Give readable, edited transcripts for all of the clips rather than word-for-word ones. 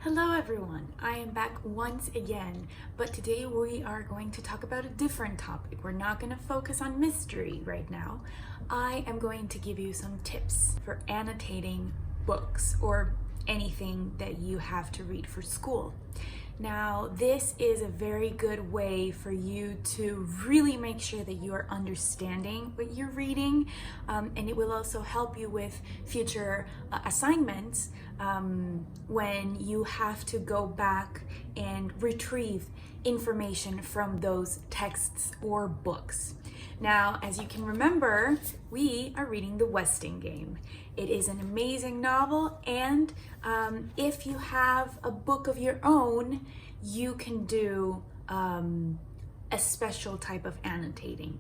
Hello everyone, I am back once again, but today we are going to talk about a different topic. We're not going to focus on mystery right now. I am going to give you some tips for annotating books or anything that you have to read for school. Now, this is a very good way for you to really make sure that you are understanding what you're reading, and it will also help you with future assignments when you have to go back and retrieve information from those texts or books. Now, as you can remember, we are reading The Westing Game. It is an amazing novel, and if you have a book of your own, you can do a special type of annotating.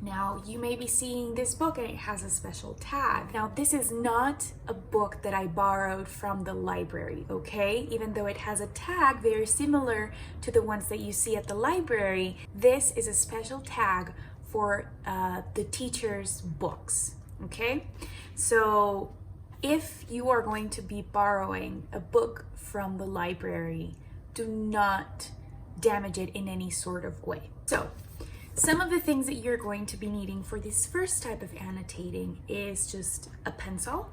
Now, you may be seeing this book and it has a special tag. Now, this is not a book that I borrowed from the library, okay? Even though it has a tag very similar to the ones that you see at the library, this is a special tag for the teacher's books, okay? So if you are going to be borrowing a book from the library, do not damage it in any sort of way. So some of the things that you're going to be needing for this first type of annotating is just a pencil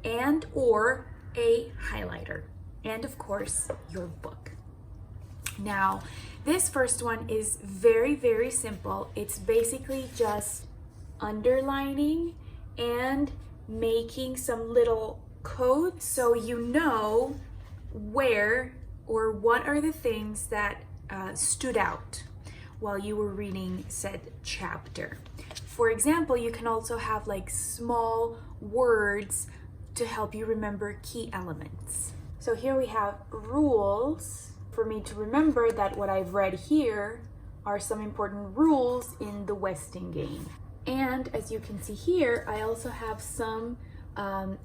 and or a highlighter, and of course your book. Now, this first one is very, very simple. It's basically just underlining and making some little codes so you know where or what are the things that stood out while you were reading said chapter. For example, you can also have like small words to help you remember key elements. So here we have rules for me to remember that what I've read here are some important rules in the Westing Game. And as you can see here, I also have some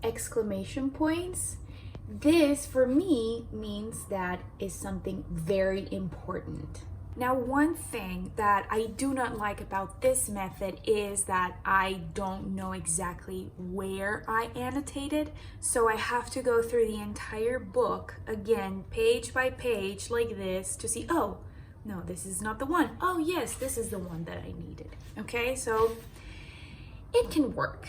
exclamation points. This for me means that is something very important. Now, one thing that I do not like about this method is that I don't know exactly where I annotated, so I have to go through the entire book again, page by page like this to see, oh, no, this is not the one. Oh, yes, this is the one that I needed. Okay, so it can work.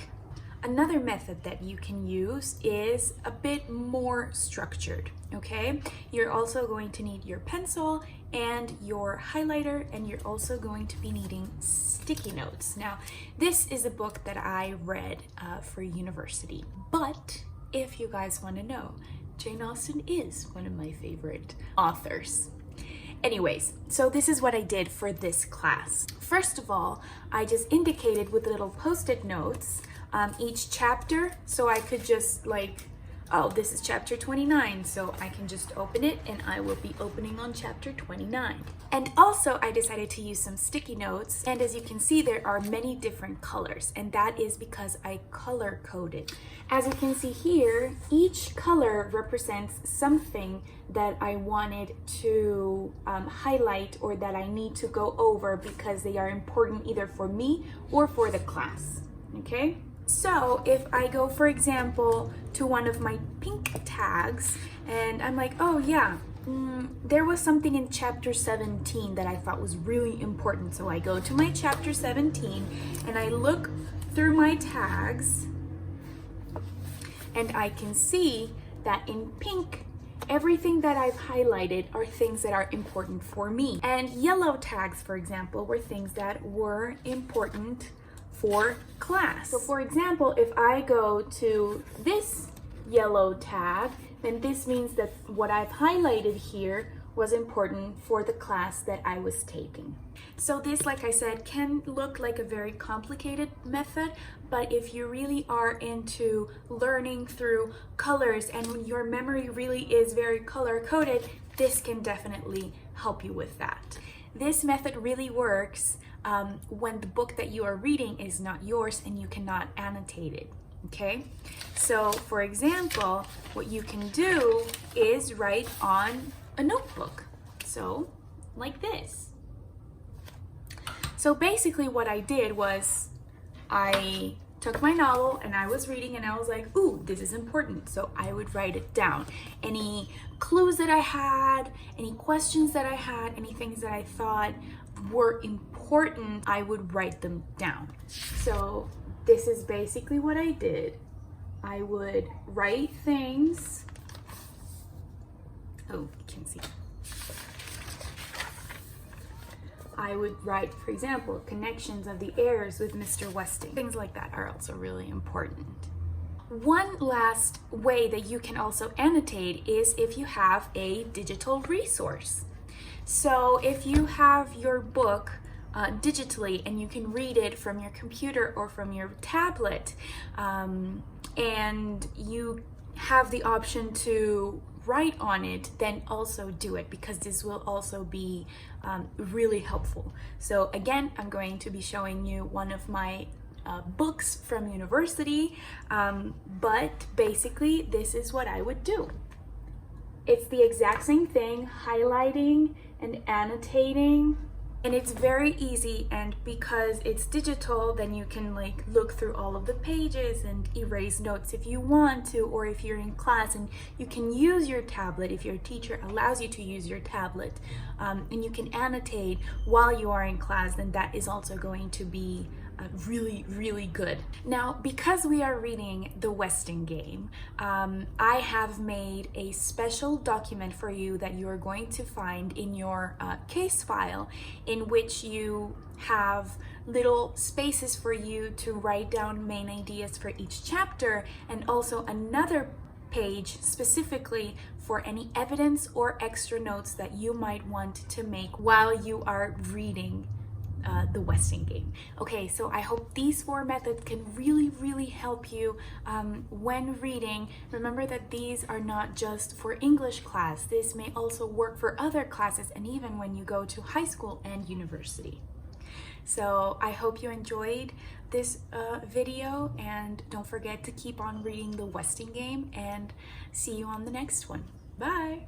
Another method that you can use is a bit more structured, okay? You're also going to need your pencil and your highlighter, and you're also going to be needing sticky notes. Now, this is a book that I read for university, but if you guys want to know, Jane Austen is one of my favorite authors. Anyways, so this is what I did for this class. First of all, I just indicated with little post-it notes each chapter, so I could just like, oh, this is chapter 29, so I can just open it and I will be opening on chapter 29. And also I decided to use some sticky notes, and as you can see there are many different colors, and that is because I color coded. As you can see here, each color represents something that I wanted to highlight or that I need to go over because they are important either for me or for the class, okay? So if I go, for example, to one of my pink tags and I'm like, oh yeah, there was something in chapter 17 that I thought was really important. So I go to my chapter 17 and I look through my tags and I can see that in pink, everything that I've highlighted are things that are important for me. And yellow tags, for example, were things that were important for class. So for example, if I go to this yellow tag, then this means that what I've highlighted here was important for the class that I was taking. So this, like I said, can look like a very complicated method, but if you really are into learning through colors and when your memory really is very color coded, this can definitely help you with that. This method really works when the book that you are reading is not yours and you cannot annotate it, okay? So for example, what you can do is write on a notebook, so like this. So basically what I did was I took my novel and I was reading and I was like, ooh, this is important. So I would write it down. Any clues that I had, any questions that I had, any things that I thought were important, I would write them down. So this is basically what I did. I would write things. Oh, you can see. I would write, for example, connections of the heirs with Mr. Westing. Things like that are also really important. One last way that you can also annotate is if you have a digital resource. So if you have your book digitally and you can read it from your computer or from your tablet, and you have the option to write on it, then also do it, because this will also be really helpful. So again, I'm going to be showing you one of my books from university, but basically this is what I would do. It's the exact same thing, highlighting and annotating. And it's very easy, and because it's digital, then you can like look through all of the pages and erase notes if you want to, or if you're in class and you can use your tablet if your teacher allows you to use your tablet, and you can annotate while you are in class, then that is also going to be really, really good. Now, because we are reading the Westing game, I have made a special document for you that you are going to find in your case file, in which you have little spaces for you to write down main ideas for each chapter, and also another page specifically for any evidence or extra notes that you might want to make while you are reading the Westing game. Okay, so I hope these 4 methods can really, really help you when reading. Remember that these are not just for English class. This may also work for other classes, and even when you go to high school and university. So I hope you enjoyed this video, and don't forget to keep on reading the Westing game, and see you on the next one. Bye!